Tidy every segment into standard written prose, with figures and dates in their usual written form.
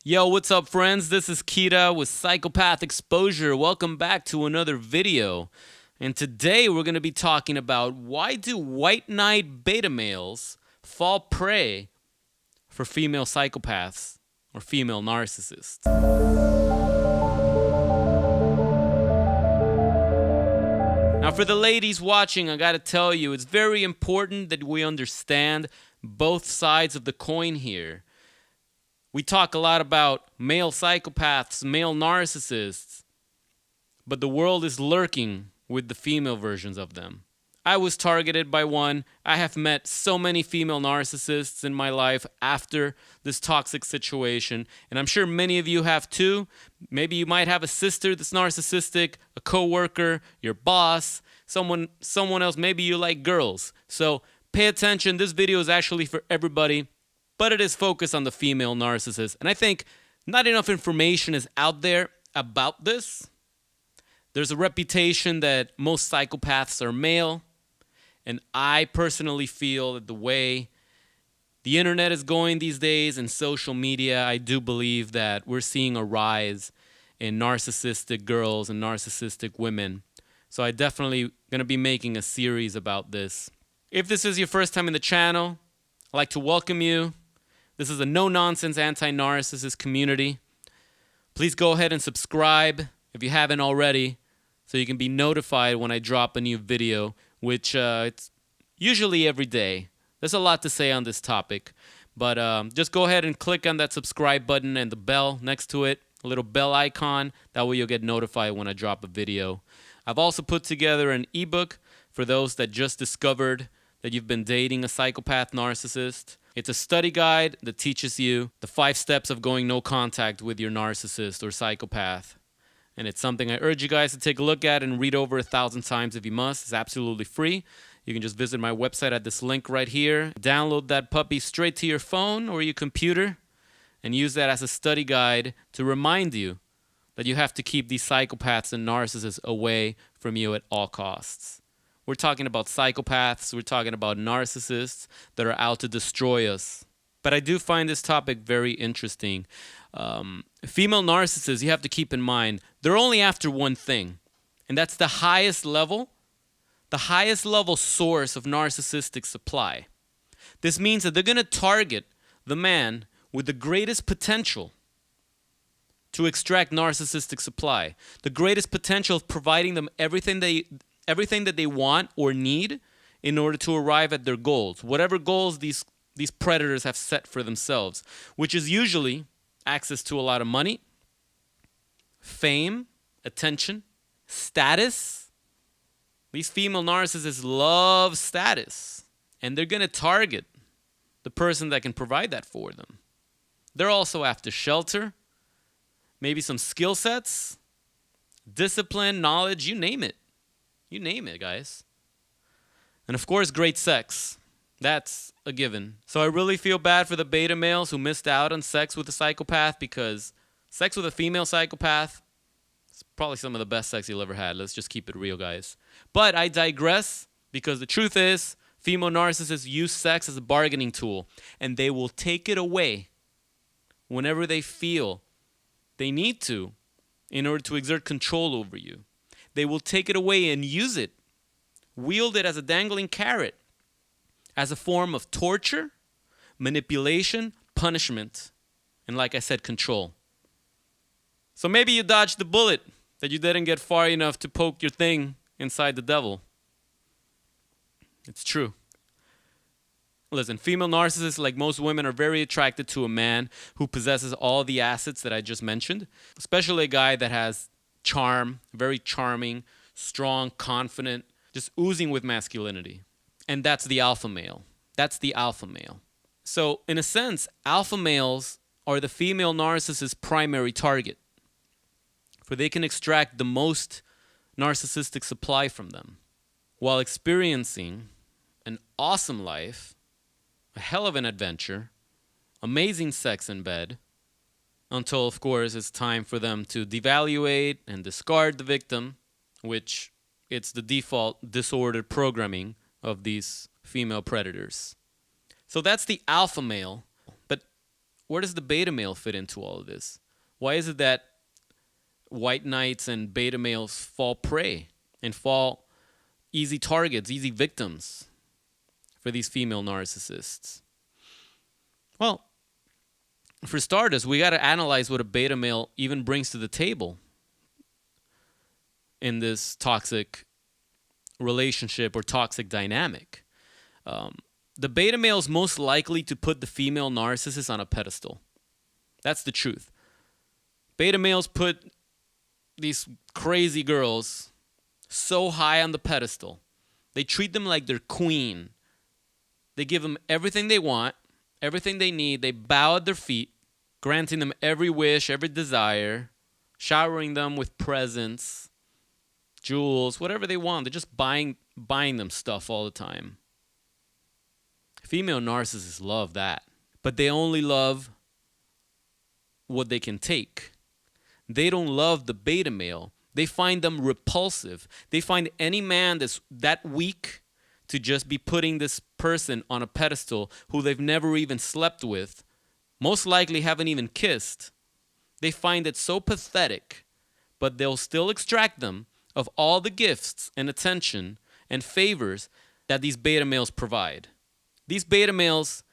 Yo, what's up, friends? This is Kita with Psychopath Exposure. Welcome back to another video. And today we're going to be talking about why do white knight beta males fall prey for female psychopaths or female narcissists. Now, for the ladies watching, I got to tell you, it's very important that we understand both sides of the coin here. We talk a lot about male psychopaths, male narcissists, but the world is lurking with the female versions of them. I was targeted by one. I have met so many female narcissists in my life after this toxic situation, and I'm sure many of you have too. Maybe you might have a sister that's narcissistic, a coworker, your boss, someone else. Maybe you like girls. So pay attention. This video is actually for everybody. But it is focused on the female narcissist. And I think not enough information is out there about this. There's a reputation that most psychopaths are male. And I personally feel that the way the internet is going these days and social media, I do believe that we're seeing a rise in narcissistic girls and narcissistic women. So I definitely going to be making a series about this. If this is your first time in the channel, I'd like to welcome you. This is a no-nonsense anti-narcissist community. Please go ahead and subscribe if you haven't already so you can be notified when I drop a new video, which it's usually every day. There's a lot to say on this topic, but just go ahead and click on that subscribe button and the bell next to it, a little bell icon. That way you'll get notified when I drop a video. I've also put together an ebook for those that just discovered that you've been dating a psychopath narcissist. It's a study guide that teaches you the 5 steps of going no contact with your narcissist or psychopath. And it's something I urge you guys to take a look at and read over 1,000 times if you must. It's absolutely free. You can just visit my website at this link right here. Download that puppy straight to your phone or your computer and use that as a study guide to remind you that you have to keep these psychopaths and narcissists away from you at all costs. We're talking about psychopaths, we're talking about narcissists that are out to destroy us. But I do find this topic very interesting. Female narcissists, you have to keep in mind, they're only after one thing, and that's the highest level source of narcissistic supply. This means that they're going to target the man with the greatest potential to extract narcissistic supply, the greatest potential of providing them everything that they want or need in order to arrive at their goals, whatever goals these predators have set for themselves, which is usually access to a lot of money, fame, attention, status. These female narcissists love status, and they're going to target the person that can provide that for them. They're also after shelter, maybe some skill sets, discipline, knowledge, you name it. You name it, guys. And of course, great sex. That's a given. So I really feel bad for the beta males who missed out on sex with a psychopath, because sex with a female psychopath is probably some of the best sex you'll ever had. Let's just keep it real, guys. But I digress, because the truth is, female narcissists use sex as a bargaining tool, and they will take it away whenever they feel they need to in order to exert control over you. They will take it away and use it, wield it as a dangling carrot, as a form of torture, manipulation, punishment, and like I said, control. So maybe you dodged the bullet, that you didn't get far enough to poke your thing inside the devil. It's true. Listen, female narcissists, like most women, are very attracted to a man who possesses all the assets that I just mentioned, especially a guy that has charm, very charming, strong, confident, just oozing with masculinity. And that's the alpha male. That's the alpha male. So, in a sense, alpha males are the female narcissist's primary target, for they can extract the most narcissistic supply from them while experiencing an awesome life, a hell of an adventure, amazing sex in bed, until, of course, it's time for them to devaluate and discard the victim, which it's the default disordered programming of these female predators. So that's the alpha male. But where does the beta male fit into all of this? Why is it that white knights and beta males fall prey and fall easy targets, easy victims for these female narcissists? Well, for starters, we got to analyze what a beta male even brings to the table in this toxic relationship or toxic dynamic. The beta male is most likely to put the female narcissist on a pedestal. That's the truth. Beta males put these crazy girls so high on the pedestal. They treat them like their queen. They give them everything they want, everything they need. They bow at their feet, granting them every wish, every desire, showering them with presents, jewels, whatever they want. They're just buying them stuff all the time. Female narcissists love that. But they only love what they can take. They don't love the beta male. They find them repulsive. They find any man that's that weak to just be putting this person on a pedestal who they've never even slept with, most likely haven't even kissed. They find it so pathetic, but they'll still extract them of all the gifts and attention and favors that these beta males provide. These beta males,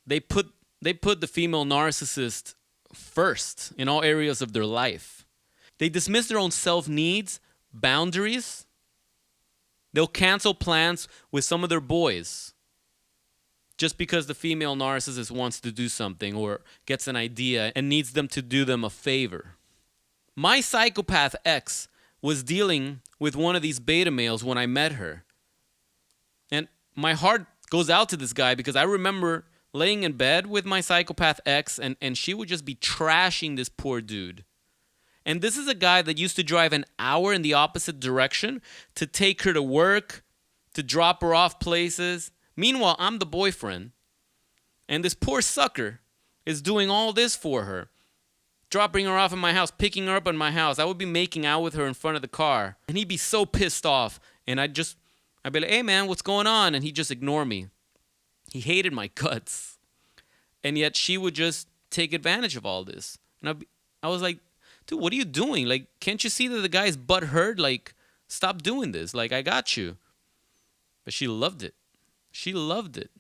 they put the female narcissist first in all areas of their life. They dismiss their own self-needs, boundaries. They'll cancel plans with some of their boys just because the female narcissist wants to do something or gets an idea and needs them to do them a favor. My psychopath ex was dealing with one of these beta males when I met her. And my heart goes out to this guy because I remember laying in bed with my psychopath ex and she would just be trashing this poor dude. And this is a guy that used to drive an hour in the opposite direction to take her to work, to drop her off places. Meanwhile, I'm the boyfriend. And this poor sucker is doing all this for her. Dropping her off in my house, picking her up in my house. I would be making out with her in front of the car. And he'd be so pissed off. And I'd be like, hey man, what's going on? And he'd just ignore me. He hated my guts. And yet she would just take advantage of all this. And I was like, dude, what are you doing? Like, can't you see that the guy's butt hurt? Like, stop doing this. Like, I got you. But she loved it. She loved it.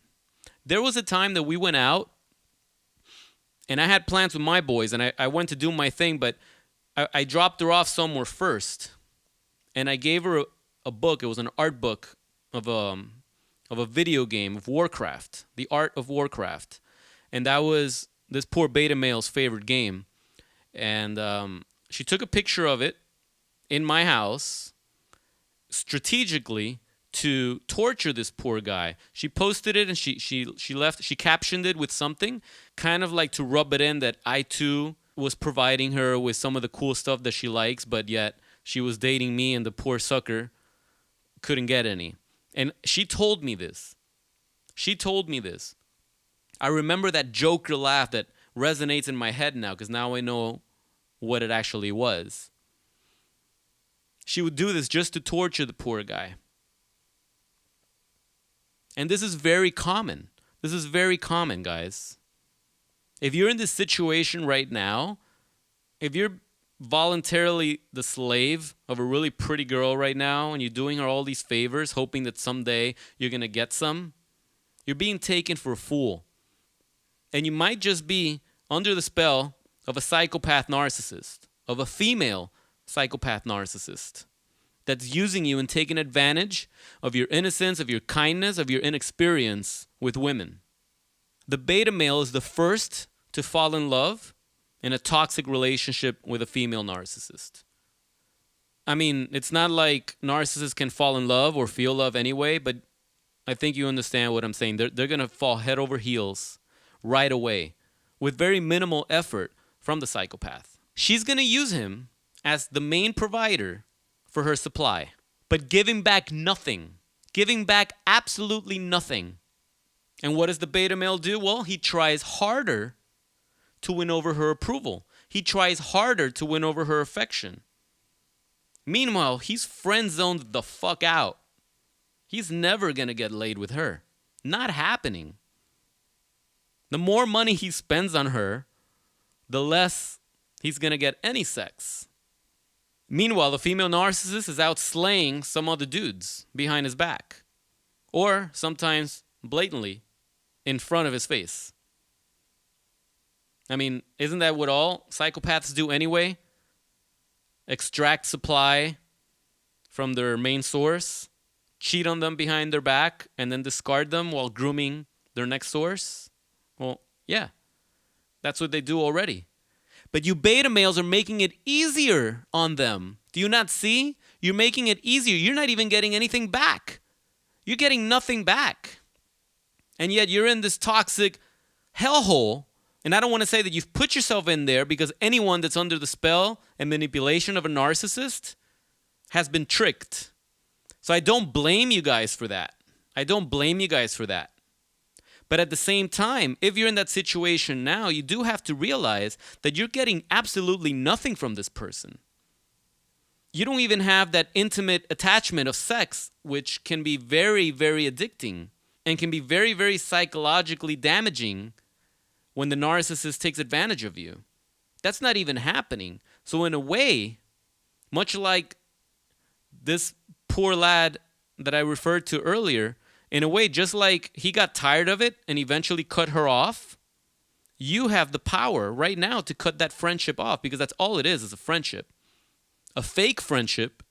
There was a time that we went out, and I had plans with my boys, and I went to do my thing, but I dropped her off somewhere first. And I gave her a book. It was an art book of a video game of Warcraft, the Art of Warcraft. And that was this poor beta male's favorite game. And she took a picture of it in my house strategically to torture this poor guy. She posted it and she captioned it with something kind of like to rub it in that I too was providing her with some of the cool stuff that she likes, but yet she was dating me and the poor sucker couldn't get any. And she told me this. She told me this. I remember that Joker laugh that resonates in my head now because now I know what it actually was. She would do this just to torture the poor guy. And this is very common. This is very common, guys. If you're in this situation right now, if you're voluntarily the slave of a really pretty girl right now and you're doing her all these favors hoping that someday you're going to get some, you're being taken for a fool. And you might just be under the spell of a psychopath narcissist, of a female psychopath narcissist that's using you and taking advantage of your innocence, of your kindness, of your inexperience with women. The beta male is the first to fall in love in a toxic relationship with a female narcissist. I mean, it's not like narcissists can fall in love or feel love anyway, but I think you understand what I'm saying. They're going to fall head over heels right away with very minimal effort from the psychopath. She's going to use him as the main provider for her supply, but giving back nothing, giving back absolutely nothing. And what does the beta male do? Well, he tries harder to win over her approval. He tries harder to win over her affection. Meanwhile, he's friend-zoned the fuck out. He's never going to get laid with her. Not happening. The more money he spends on her, the less he's going to get any sex. Meanwhile, the female narcissist is out slaying some other dudes behind his back. Or sometimes blatantly in front of his face. I mean, isn't that what all psychopaths do anyway? Extract supply from their main source, cheat on them behind their back, and then discard them while grooming their next source? Well, yeah, that's what they do already. But you beta males are making it easier on them. Do you not see? You're making it easier. You're not even getting anything back. You're getting nothing back. And yet you're in this toxic hellhole. And I don't want to say that you've put yourself in there, because anyone that's under the spell and manipulation of a narcissist has been tricked. So I don't blame you guys for that. But at the same time, if you're in that situation now, you do have to realize that you're getting absolutely nothing from this person. You don't even have that intimate attachment of sex, which can be very, very addicting and can be very, very psychologically damaging when the narcissist takes advantage of you. That's not even happening. So in a way, much like this poor lad that I referred to earlier, in a way, just like he got tired of it and eventually cut her off, you have the power right now to cut that friendship off, because that's all it is a friendship. A fake friendship,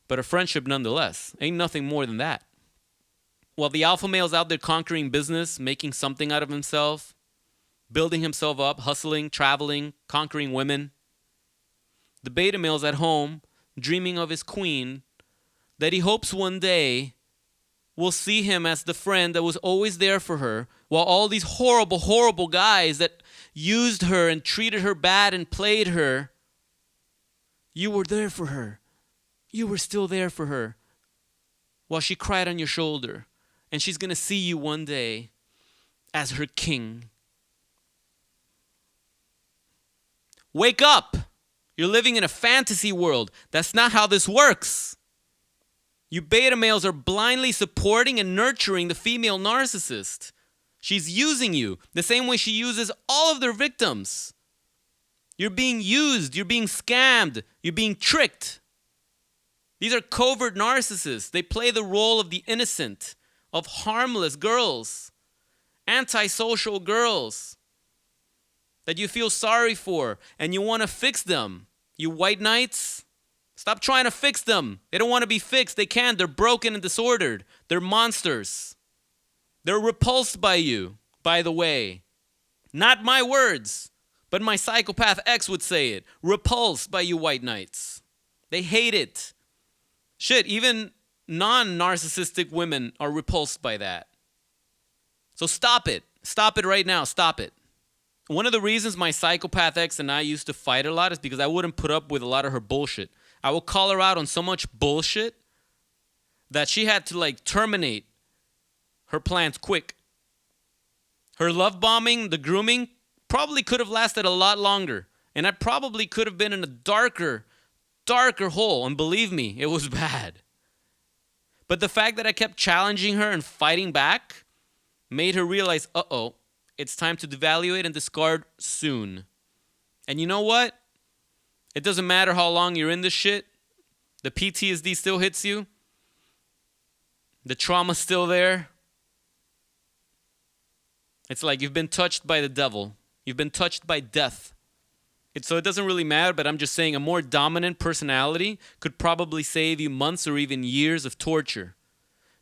but a friendship nonetheless. Ain't nothing more than that. While the alpha male's out there conquering business, making something out of himself, building himself up, hustling, traveling, conquering women, the beta male's at home dreaming of his queen that he hopes one day will see him as the friend that was always there for her, while all these horrible, horrible guys that used her and treated her bad and played her, you were there for her. You were still there for her while she cried on your shoulder. And she's going to see you one day as her king. Wake up! You're living in a fantasy world. That's not how this works. You beta males are blindly supporting and nurturing the female narcissist. She's using you the same way she uses all of their victims. You're being used. You're being scammed. You're being tricked. These are covert narcissists. They play the role of the innocent, of harmless girls, antisocial girls that you feel sorry for and you want to fix them. You white knights, stop trying to fix them. They don't want to be fixed. They can't. They're broken and disordered. They're monsters. They're repulsed by you, by the way. Not my words, but my psychopath ex would say it. Repulsed by you white knights. They hate it. Shit, even non-narcissistic women are repulsed by that. So stop it. Stop it right now. Stop it. One of the reasons my psychopath ex and I used to fight a lot is because I wouldn't put up with a lot of her bullshit. I would call her out on so much bullshit that she had to terminate her plans quick. Her love bombing, the grooming, probably could have lasted a lot longer. And I probably could have been in a darker hole. And believe me, it was bad. But the fact that I kept challenging her and fighting back made her realize, it's time to devaluate and discard soon. And you know what? It doesn't matter how long you're in this shit. The PTSD still hits you. The trauma's still there. It's like you've been touched by the devil. You've been touched by death. So it doesn't really matter, but I'm just saying a more dominant personality could probably save you months or even years of torture.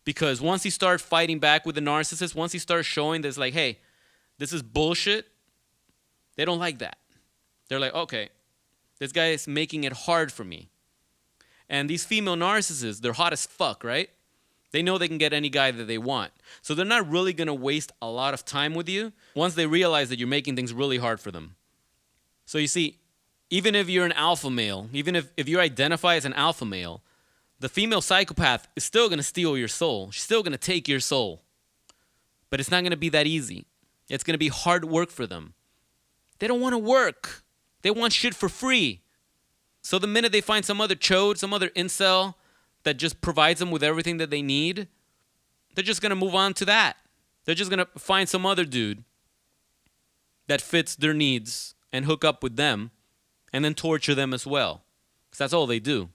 Because once you start fighting back with the narcissist, once you start showing this hey, this is bullshit, they don't like that. They're like, okay, this guy is making it hard for me. And these female narcissists, they're hot as fuck, right? They know they can get any guy that they want. So they're not really going to waste a lot of time with you once they realize that you're making things really hard for them. So you see, even if you're an alpha male, even if you identify as an alpha male, the female psychopath is still going to steal your soul. She's still going to take your soul. But it's not going to be that easy. It's going to be hard work for them. They don't want to work. They want shit for free. So the minute they find some other chode, some other incel that just provides them with everything that they need, they're just going to move on to that. They're just going to find some other dude that fits their needs and hook up with them and then torture them as well. Because that's all they do.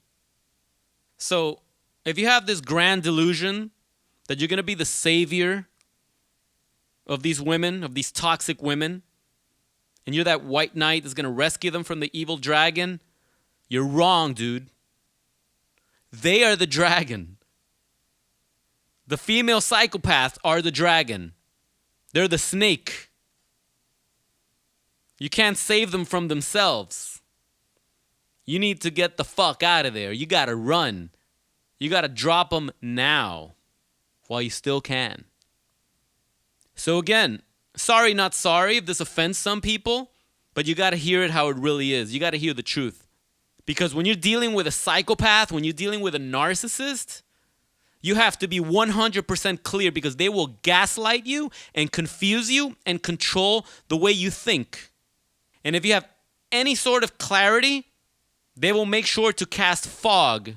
So if you have this grand delusion that you're going to be the savior of these women, of these toxic women, and you're that white knight that's going to rescue them from the evil dragon, you're wrong, dude. They are the dragon. The female psychopaths are the dragon. They're the snake. You can't save them from themselves. You need to get the fuck out of there. You got to run. You got to drop them now while you still can. So again, sorry, not sorry if this offends some people, but you got to hear it how it really is. You got to hear the truth. Because when you're dealing with a psychopath, when you're dealing with a narcissist, you have to be 100% clear because they will gaslight you and confuse you and control the way you think. And if you have any sort of clarity, they will make sure to cast fog.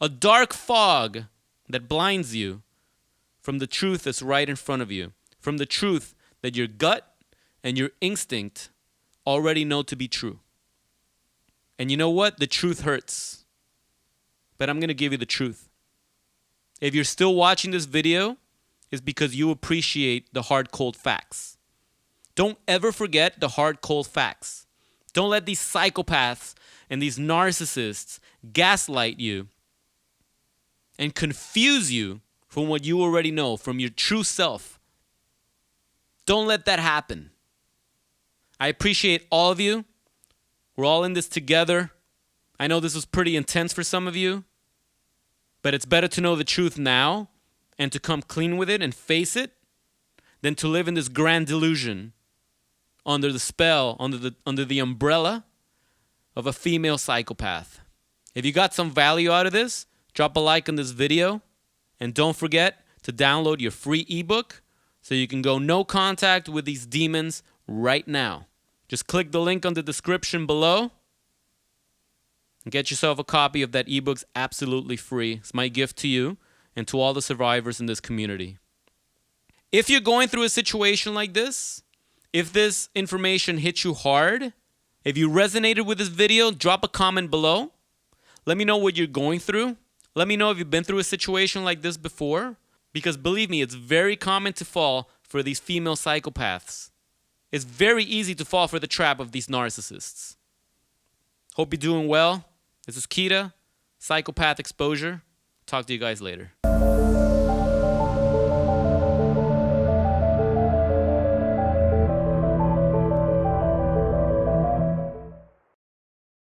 A dark fog that blinds you from the truth that's right in front of you. From the truth that your gut and your instinct already know to be true. And you know what? The truth hurts. But I'm going to give you the truth. If you're still watching this video, it's because you appreciate the hard, cold facts. Don't ever forget the hard, cold facts. Don't let these psychopaths and these narcissists gaslight you and confuse you from what you already know, from your true self. Don't let that happen. I appreciate all of you. We're all in this together. I know this was pretty intense for some of you, but it's better to know the truth now and to come clean with it and face it than to live in this grand delusion under the spell, under the umbrella of a female psychopath. If you got some value out of this, drop a like on this video and don't forget to download your free ebook so you can go no contact with these demons right now. Just click the link on the description below and get yourself a copy of that ebook absolutely free. It's my gift to you and to all the survivors in this community. If you're going through a situation like this, if this information hits you hard, if you resonated with this video, drop a comment below. Let me know what you're going through. Let me know if you've been through a situation like this before. Because believe me, it's very common to fall for these female psychopaths. It's very easy to fall for the trap of these narcissists. Hope you're doing well. This is Kita, Psychopath Exposure. Talk to you guys later.